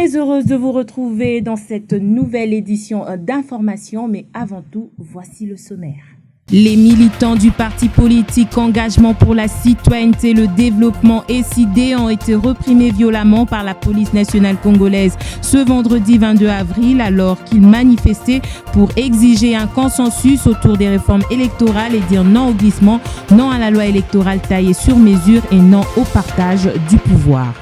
Très heureuse de vous retrouver dans cette nouvelle édition d'information, mais avant tout, voici le sommaire. Les militants du parti politique Engagement pour la citoyenneté et le développement SID ont été reprimés violemment par la police nationale congolaise ce vendredi 22 avril alors qu'ils manifestaient pour exiger un consensus autour des réformes électorales et dire non au glissement, non à la loi électorale taillée sur mesure et non au partage du pouvoir.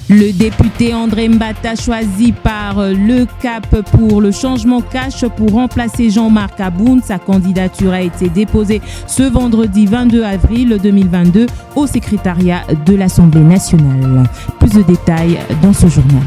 Le député André Mbata, choisi par le CAP pour le changement cash pour remplacer Jean-Marc Aboun. Sa candidature a été déposée ce vendredi 22 avril 2022 au secrétariat de l'Assemblée nationale. Plus de détails dans ce journal.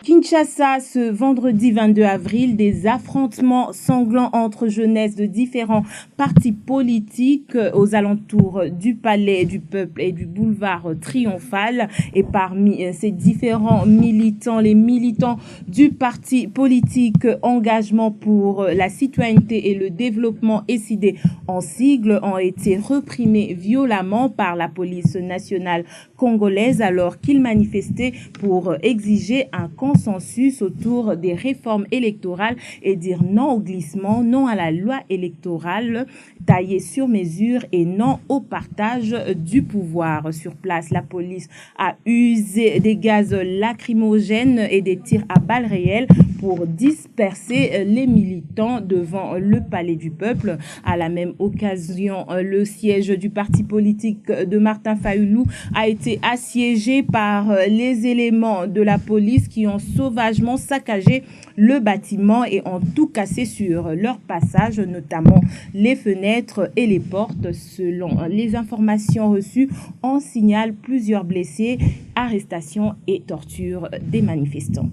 Kinshasa, ce vendredi 22 avril, des affrontements sanglants entre jeunesse de différents partis politiques aux alentours du Palais du Peuple et du boulevard Triomphal. Et parmi ces différents militants, les militants du parti politique Engagement pour la citoyenneté et le développement SID en sigle ont été reprimés violemment par la police nationale congolaise alors qu'ils manifestaient pour exiger un consensus autour des réformes électorales et dire non au glissement, non à la loi électorale taillée sur mesure et non au partage du pouvoir. Sur place, la police a usé des gaz lacrymogènes et des tirs à balles réelles pour disperser les militants devant le Palais du Peuple. À la même occasion, le siège du parti politique de Martin Fayulu a été assiégé par les éléments de la police qui ont sauvagement saccagé le bâtiment et ont tout cassé sur leur passage, notamment les fenêtres et les portes. Selon les informations reçues, on signale plusieurs blessés, arrestations et tortures des manifestants.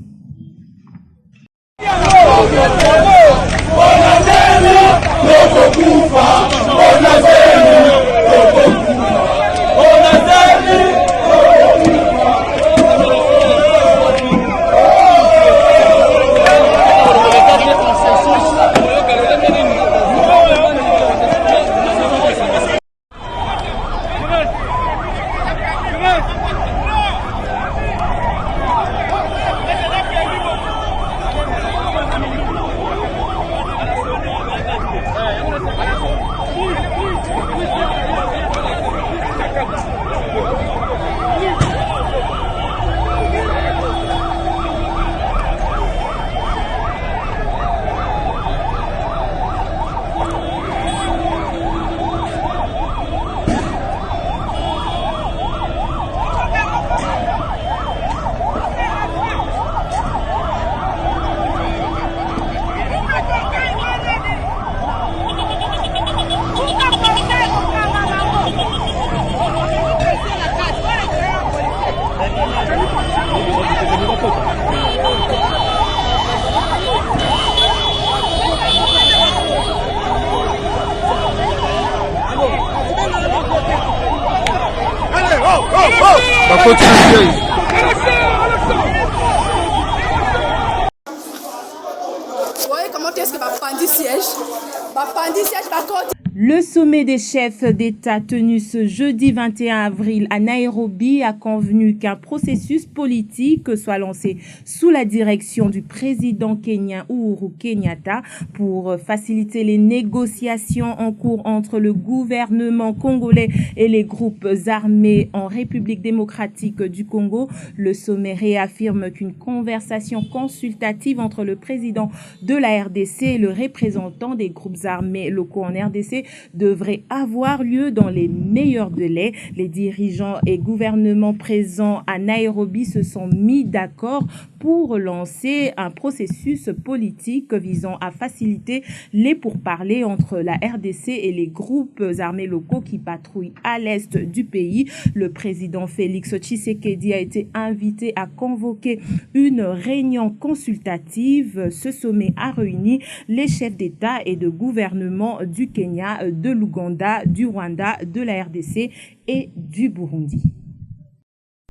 Le sommet des chefs d'État tenu ce jeudi 21 avril à Nairobi a convenu qu'un processus politique soit lancé sous la direction du président kenyan Uhuru Kenyatta pour faciliter les négociations en cours entre le gouvernement congolais et les groupes armés en République démocratique du Congo. Le sommet réaffirme qu'une conversation consultative entre le président de la RDC et le représentant des groupes armés locaux en RDC devrait avoir lieu dans les meilleurs délais. Les dirigeants et gouvernements présents à Nairobi se sont mis d'accord pour lancer un processus politique visant à faciliter les pourparlers entre la RDC et les groupes armés locaux qui patrouillent à l'est du pays. Le président Félix Tshisekedi a été invité à convoquer une réunion consultative. Ce sommet a réuni les chefs d'État et de gouvernement du Kenya, de l'Ouganda, du Rwanda, de la RDC et du Burundi.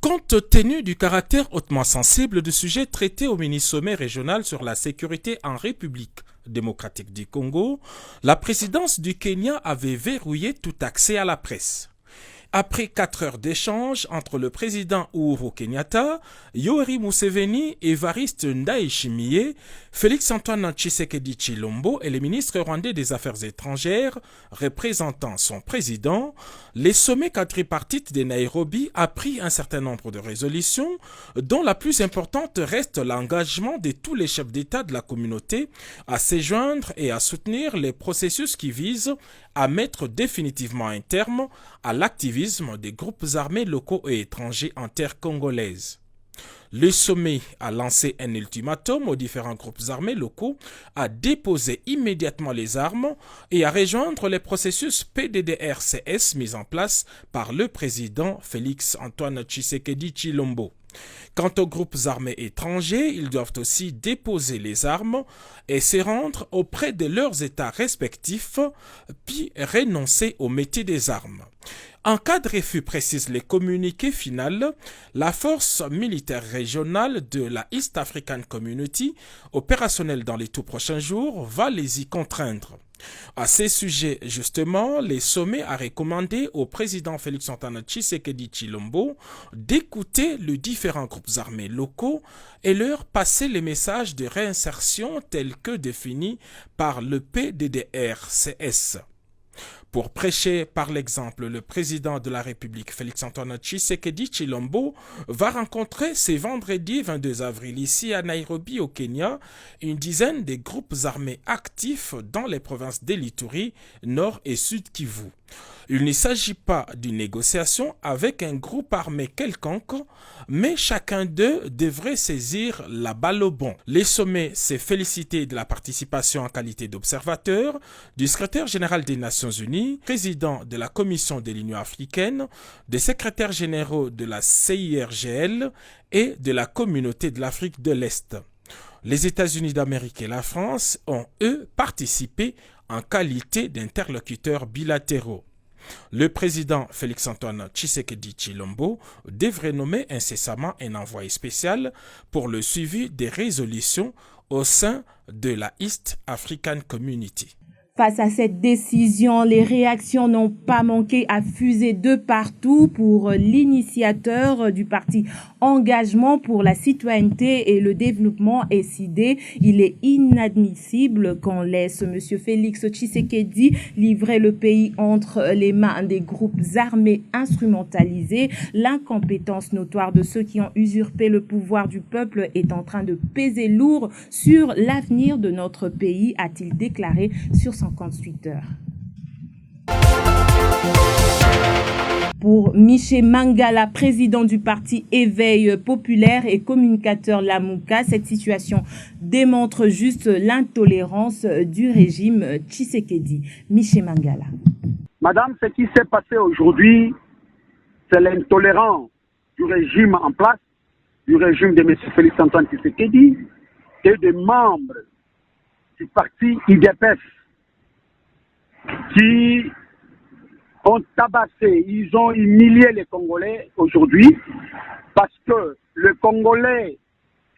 Compte tenu du caractère hautement sensible du sujet traité au mini-sommet régional sur la sécurité en République démocratique du Congo, la présidence du Kenya avait verrouillé tout accès à la presse. Après 4 heures d'échange entre le président Uhuru Kenyatta, Yoweri Museveni, Evariste Ndayishimiye, Félix-Antoine Tshisekedi Tshilombo et les ministres rwandais des Affaires étrangères représentant son président, les sommets quadripartites de Nairobi a pris un certain nombre de résolutions, dont la plus importante reste l'engagement de tous les chefs d'État de la communauté à se joindre et à soutenir les processus qui visent à mettre définitivement un terme à l'activisme des groupes armés locaux et étrangers en terre congolaise. Le sommet a lancé un ultimatum aux différents groupes armés locaux à déposer immédiatement les armes et à rejoindre les processus PDDRCS mis en place par le président Félix-Antoine Tshisekedi Tshilombo. Quant aux groupes armés étrangers, ils doivent aussi déposer les armes et se rendre auprès de leurs États respectifs, puis renoncer au métier des armes. En cas de refus, précise les communiqués final, la force militaire régionale de la East African Community, opérationnelle dans les tout prochains jours, va les y contraindre. À ces sujets, justement, les sommets a recommandé au président Félix-Antoine Tshisekedi Tshilombo d'écouter les différents groupes armés locaux et leur passer les messages de réinsertion tels que définis par le PDDRCS. Pour prêcher par l'exemple, le président de la République, Félix-Antoine Tshisekedi Tshilombo, va rencontrer ce vendredi 22 avril ici à Nairobi au Kenya une dizaine de groupes armés actifs dans les provinces d'Elituri, Nord et Sud Kivu. Il ne s'agit pas d'une négociation avec un groupe armé quelconque, mais chacun d'eux devrait saisir la balle au bon. Les sommets s'est félicité de la participation en qualité d'observateur du secrétaire général des Nations Unies, président de la Commission de l'Union africaine, des secrétaires généraux de la CIRGL et de la Communauté de l'Afrique de l'Est. Les États-Unis d'Amérique et la France ont, eux, participé en qualité d'interlocuteurs bilatéraux. Le président Félix-Antoine Tshisekedi Tshilombo devrait nommer incessamment un envoyé spécial pour le suivi des résolutions au sein de la East African Community. Face à cette décision, les réactions n'ont pas manqué à fuser de partout pour l'initiateur du parti Engagement pour la citoyenneté et le développement SID. Il est inadmissible qu'on laisse M. Félix Tshisekedi livrer le pays entre les mains des groupes armés instrumentalisés. L'incompétence notoire de ceux qui ont usurpé le pouvoir du peuple est en train de peser lourd sur l'avenir de notre pays, a-t-il déclaré sur son compte Twitter. Pour Miché Mangala, président du parti Éveil populaire et communicateur Lamuka, cette situation démontre juste l'intolérance du régime Tshisekedi. Miché Mangala. Madame, ce qui s'est passé aujourd'hui, c'est l'intolérance du régime en place, du régime de M. Félix-Antoine Tshisekedi et des membres du parti IDPS qui ont tabassé, ils ont humilié les Congolais aujourd'hui parce que le Congolais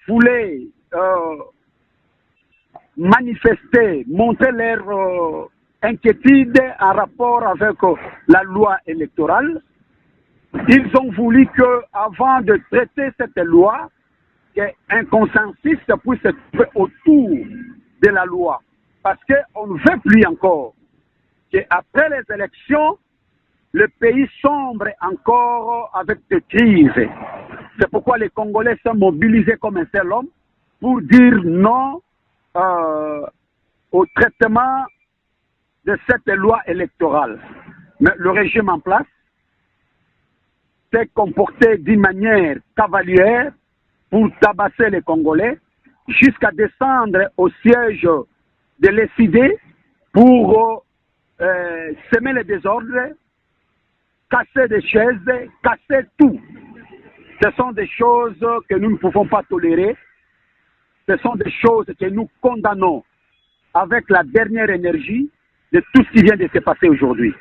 voulait manifester, montrer leur inquiétude en rapport avec la loi électorale. Ils ont voulu que, avant de traiter cette loi, qu'un consensus puisse se trouver autour de la loi. Parce qu'on ne veut plus encore qu'après les élections, le pays sombre encore avec des crises. C'est pourquoi les Congolais sont mobilisés comme un seul homme pour dire non au traitement de cette loi électorale. Mais le régime en place s'est comporté d'une manière cavalière pour tabasser les Congolais jusqu'à descendre au siège de l'ECD pour semer les désordres, casser des chaises, casser tout. Ce sont des choses que nous ne pouvons pas tolérer. Ce sont des choses que nous condamnons avec la dernière énergie de tout ce qui vient de se passer aujourd'hui.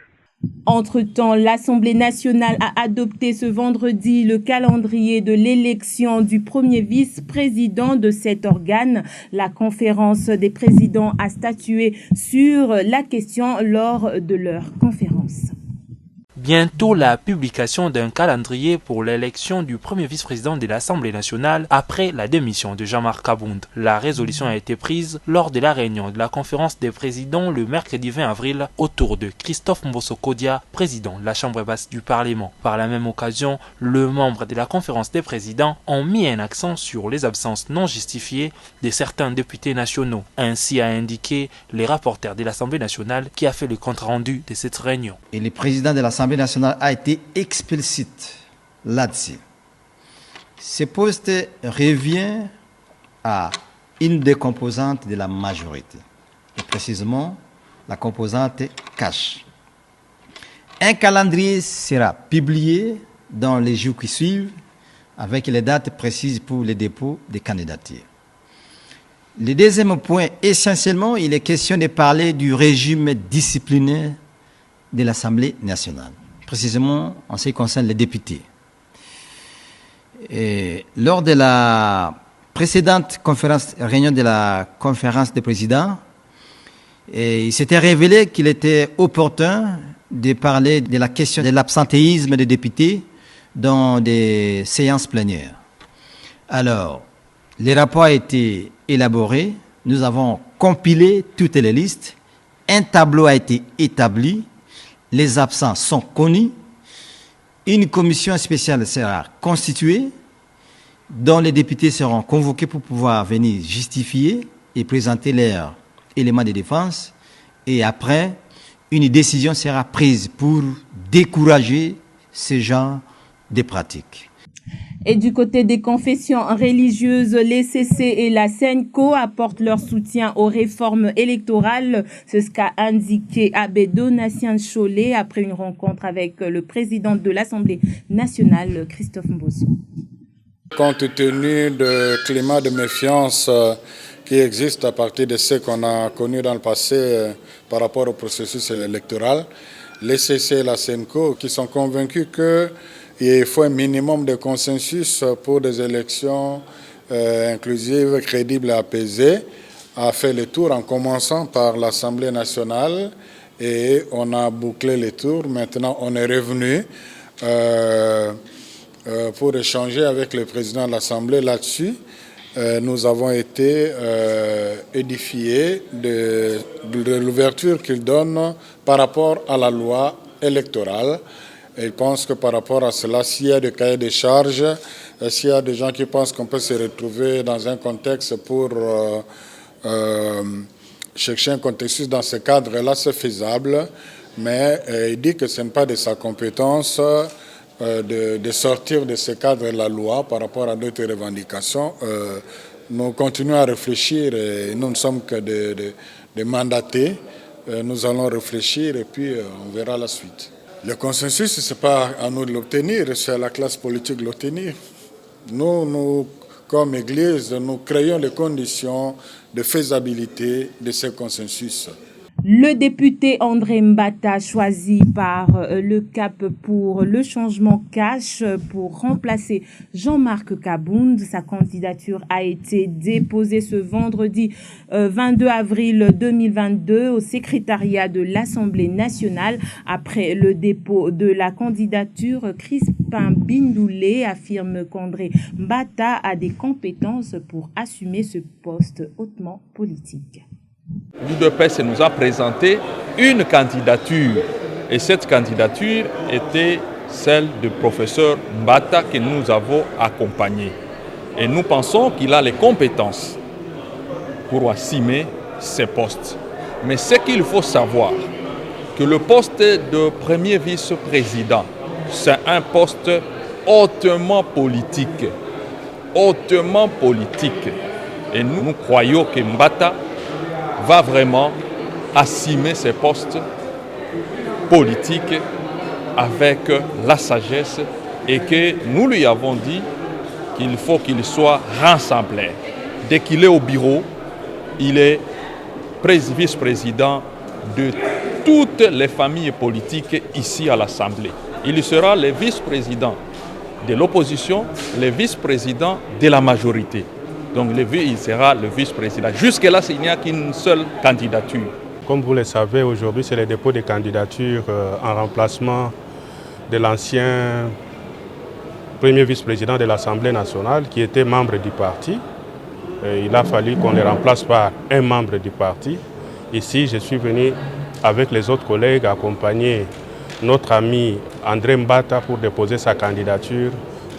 Entre-temps, l'Assemblée nationale a adopté ce vendredi le calendrier de l'élection du premier vice-président de cet organe. La conférence des présidents a statué sur la question lors de leur conférence. bientôt la publication d'un calendrier pour l'élection du premier vice-président de l'Assemblée nationale après la démission de Jean-Marc Kabound. La résolution a été prise lors de la réunion de la conférence des présidents le mercredi 20 avril autour de Christophe Mbosso Kodia, président de la Chambre basse du Parlement. Par la même occasion, les membres de la conférence des présidents ont mis un accent sur les absences non justifiées de certains députés nationaux. Ainsi a indiqué les rapporteurs de l'Assemblée nationale qui a fait le compte-rendu de cette réunion. Et le président de l'Assemblée nationale a été explicite là-dessus. Ce poste revient à une des composantes de la majorité, et précisément la composante cash. Un calendrier sera publié dans les jours qui suivent avec les dates précises pour le dépôt des candidatures. Le deuxième point, essentiellement, il est question de parler du régime disciplinaire de l'Assemblée nationale, précisément en ce qui concerne les députés. Et lors de la précédente réunion de la conférence des présidents, il s'était révélé qu'il était opportun de parler de la question de l'absentéisme des députés dans des séances plénières. Alors, les rapports ont été élaborés, nous avons compilé toutes les listes, un tableau a été établi, les absents sont connus, une commission spéciale sera constituée, dont les députés seront convoqués pour pouvoir venir justifier et présenter leurs éléments de défense, et après, une décision sera prise pour décourager ce genre de pratiques. Et du côté des confessions religieuses, les CC et la SENCO apportent leur soutien aux réformes électorales. C'est ce qu'a indiqué Abbé Donatien Cholet après une rencontre avec le président de l'Assemblée nationale, Christophe Mbosso. Compte tenu du climat de méfiance qui existe à partir de ce qu'on a connu dans le passé par rapport au processus électoral, les CC et la SENCO qui sont convaincus qu'il faut un minimum de consensus pour des élections inclusives, crédibles et apaisées, a fait le tour en commençant par l'Assemblée nationale et on a bouclé le tour. Maintenant, on est revenu pour échanger avec le président de l'Assemblée là-dessus. Nous avons été édifiés de l'ouverture qu'il donne par rapport à la loi électorale. Et je pense que par rapport à cela, s'il y a des cahiers de charges, s'il y a des gens qui pensent qu'on peut se retrouver dans un contexte pour chercher un contexte dans ce cadre-là, c'est faisable. Mais il dit que ce n'est pas de sa compétence de sortir de ce cadre de la loi par rapport à d'autres revendications. Nous continuons à réfléchir et nous ne sommes que des mandatés. Nous allons réfléchir et puis on verra la suite. Le consensus, ce n'est pas à nous de l'obtenir, c'est à la classe politique de l'obtenir. Nous, comme Église, nous créons les conditions de faisabilité de ce consensus. Le député André Mbata, choisi par le CAP pour le changement cash pour remplacer Jean-Marc Kabound. Sa candidature a été déposée ce vendredi 22 avril 2022 au secrétariat de l'Assemblée nationale. Après le dépôt de la candidature, Crispin Bindoulé affirme qu'André Mbata a des compétences pour assumer ce poste hautement politique. L'UDPS nous a présenté une candidature et cette candidature était celle du professeur Mbata que nous avons accompagné. Et nous pensons qu'il a les compétences pour assumer ces postes. Mais ce qu'il faut savoir, que le poste de premier vice-président, c'est un poste hautement politique. Hautement politique. Et nous croyons que Mbata va vraiment assumer ses postes politiques avec la sagesse et que nous lui avons dit qu'il faut qu'il soit rassembleur. Dès qu'il est au bureau, il est vice-président de toutes les familles politiques ici à l'Assemblée. Il sera le vice-président de l'opposition, le vice-président de la majorité. Donc il sera le vice-président. Jusque-là, il n'y a qu'une seule candidature. Comme vous le savez, aujourd'hui, c'est le dépôt des candidatures en remplacement de l'ancien premier vice-président de l'Assemblée nationale qui était membre du parti. Il a fallu qu'on le remplace par un membre du parti. Ici, je suis venu avec les autres collègues accompagner notre ami André Mbata pour déposer sa candidature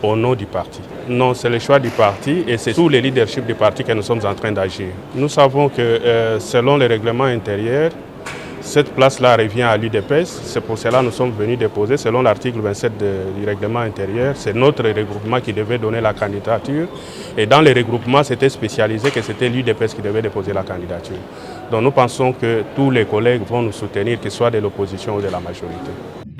au nom du parti. Non, c'est le choix du parti et c'est sous le leadership du parti que nous sommes en train d'agir. Nous savons que selon le règlement intérieur, cette place-là revient à l'UDPS. C'est pour cela que nous sommes venus déposer, selon l'article 27 du règlement intérieur, c'est notre regroupement qui devait donner la candidature. Et dans le regroupement, c'était spécialisé que c'était l'UDPS qui devait déposer la candidature. Donc nous pensons que tous les collègues vont nous soutenir, qu'ils soient de l'opposition ou de la majorité.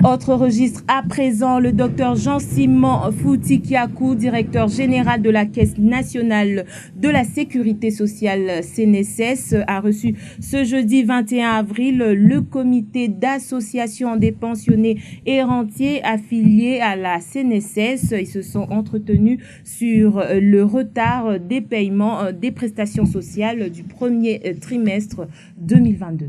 Autre registre à présent, le docteur Jean-Simon Fouti-Kiakou, directeur général de la Caisse nationale de la sécurité sociale CNSS, a reçu ce jeudi 21 avril le comité d'association des pensionnés et rentiers affiliés à la CNSS. Ils se sont entretenus sur le retard des paiements des prestations sociales du premier trimestre 2022.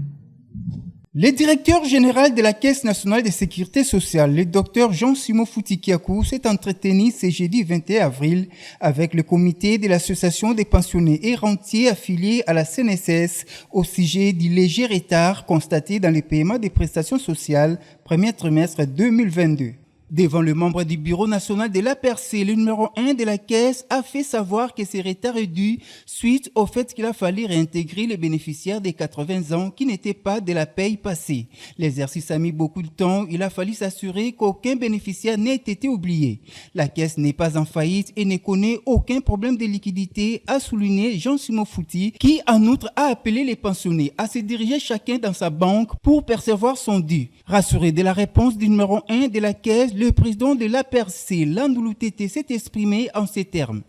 Le directeur général de la Caisse nationale de sécurité sociale, le docteur Jean-Simon Fouti-Kiakou, s'est entretenu ce jeudi 21 avril avec le comité de l'association des pensionnés et rentiers affiliés à la CNSS au sujet du léger retard constaté dans les paiements des prestations sociales premier trimestre 2022. Devant le membre du bureau national de l'APRC, le numéro 1 de la Caisse a fait savoir que ce retard est dû suite au fait qu'il a fallu réintégrer les bénéficiaires des 80 ans qui n'étaient pas de la paye passée. L'exercice a mis beaucoup de temps. Il a fallu s'assurer qu'aucun bénéficiaire n'ait été oublié. La Caisse n'est pas en faillite et ne connaît aucun problème de liquidité, a souligné Jean-Simon Fouti, qui en outre a appelé les pensionnés à se diriger chacun dans sa banque pour percevoir son dû. Rassuré de la réponse du numéro 1 de la Caisse, le président de l'APRC, Landulu Tété, s'est exprimé en ces termes.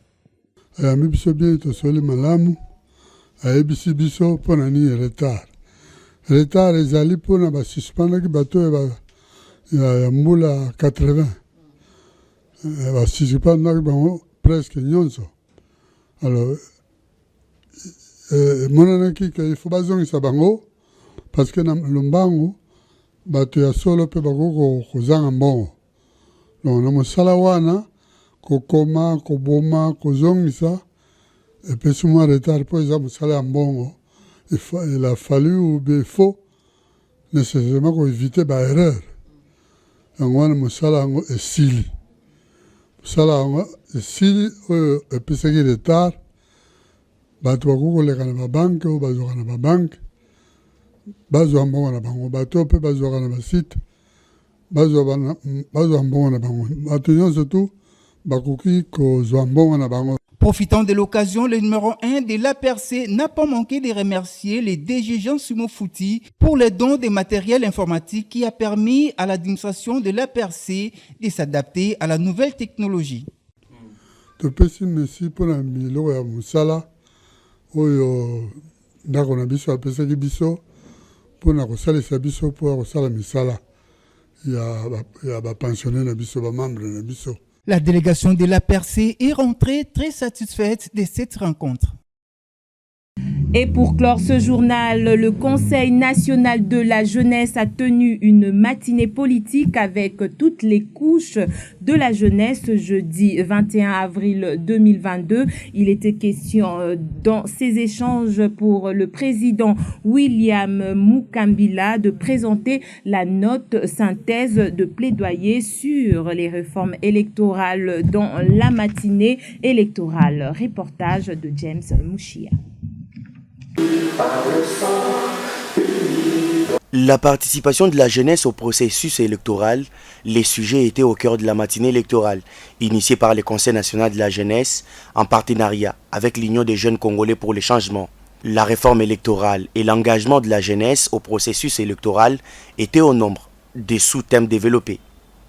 Retard ezali pona ba suspendre ki bato ya mbula 80. Ba suspendre bango presque nyonso. Alors monanaki que il faut bazongisa bango parce que na lombango bato ya solo pe bakoko kozanga mbongo. Donc na mosala wana kokoma koboma kozongisa et puis souvent retard po eza mosala ya mbongo. Il a fallu ou bien il faut nécessairement éviter des erreurs. Donc on a mosala esili. Mosala esili et puis ce qui est retard bato bakoko leka na banque ou bazoka na banque. Bazwa mbongo na bango bato pe bazwa na site bazwa mbongo na bango bato nyonso tu bakoki kozwa mbongo na bango. Profitant de l'occasion, le numéro 1 de l'APRC n'a pas manqué de remercier le DG Jean-Simon Fouti pour les dons de matériel informatique qui a permis à l'administration de l'APRC de s'adapter à la nouvelle technologie. Topesi merci pour la milo ya musala oyo ndako na biso apesaki biso mpona kosalisa biso mpo kosala misala ya bapensionnaire na biso bamembre na biso. La délégation de l'APRC est rentrée très satisfaite de cette rencontre. Et pour clore ce journal, le Conseil national de la jeunesse a tenu une matinée politique avec toutes les couches de la jeunesse jeudi 21 avril 2022. Il était question dans ces échanges pour le président William Mukambila de présenter la note synthèse de plaidoyer sur les réformes électorales dans la matinée électorale. Reportage de James Mouchia. La participation de la jeunesse au processus électoral, les sujets étaient au cœur de la matinée électorale, initiée par le Conseil national de la jeunesse en partenariat avec l'Union des jeunes congolais pour le changement. La réforme électorale et l'engagement de la jeunesse au processus électoral étaient au nombre des sous-thèmes développés.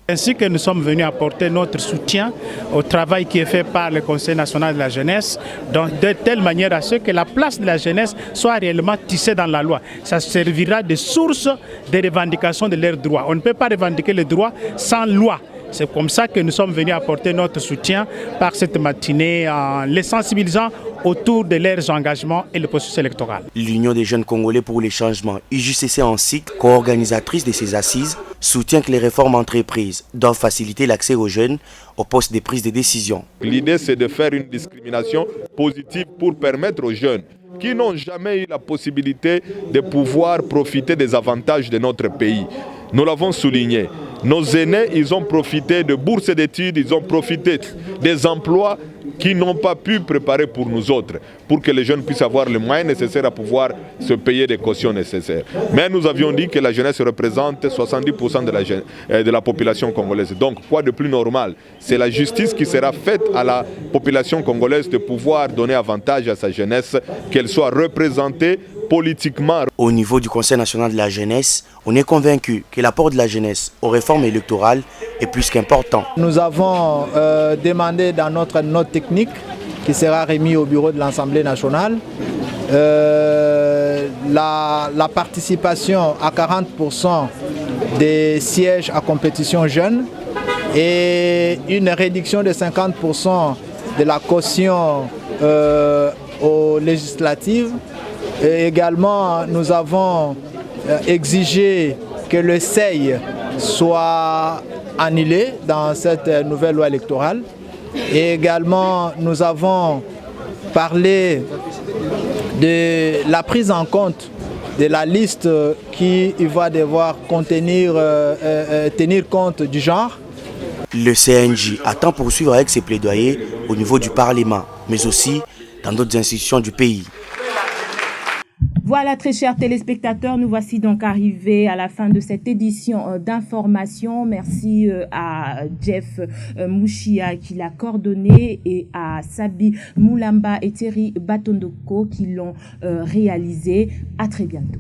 Ainsi que nous sommes venus apporter notre soutien au travail qui est fait par le Conseil national de la jeunesse, de telle manière à ce que la place de la jeunesse soit réellement tissée dans la loi. Ça servira de source de revendication de leurs droits. On ne peut pas revendiquer les droits sans loi. C'est comme ça que nous sommes venus apporter notre soutien par cette matinée en les sensibilisant autour de leurs engagements et le processus électoral. L'Union des jeunes Congolais pour les changements, UJCC en cycle, co-organisatrice de ces assises, soutient que les réformes entreprises doivent faciliter l'accès aux jeunes au poste de prise de décision. L'idée, c'est de faire une discrimination positive pour permettre aux jeunes qui n'ont jamais eu la possibilité de pouvoir profiter des avantages de notre pays. Nous l'avons souligné. Nos aînés, ils ont profité de bourses d'études, ils ont profité des emplois qui n'ont pas pu préparer pour nous autres, pour que les jeunes puissent avoir les moyens nécessaires à pouvoir se payer des cautions nécessaires. Mais nous avions dit que la jeunesse représente 70% de la population congolaise. Donc, quoi de plus normal? C'est la justice qui sera faite à la population congolaise de pouvoir donner avantage à sa jeunesse, qu'elle soit représentée politiquement. Au niveau du Conseil national de la jeunesse, on est convaincu que l'apport de la jeunesse aux réformes électorales est plus qu'important. Nous avons demandé dans notre note technique qui sera remise au bureau de l'Assemblée nationale la participation à 40% des sièges à compétition jeunes et une réduction de 50% de la caution aux législatives. Et également, nous avons exigé que le seuil soit annulé dans cette nouvelle loi électorale. Et également, nous avons parlé de la prise en compte de la liste qui va devoir tenir compte du genre. Le CNJ attend poursuivre avec ses plaidoyers au niveau du Parlement, mais aussi dans d'autres institutions du pays. Voilà, très chers téléspectateurs, nous voici donc arrivés à la fin de cette édition d'information. Merci à Jeff Mouchia qui l'a coordonné et à Sabi Moulamba et Thierry Batondoko qui l'ont réalisé. À très bientôt.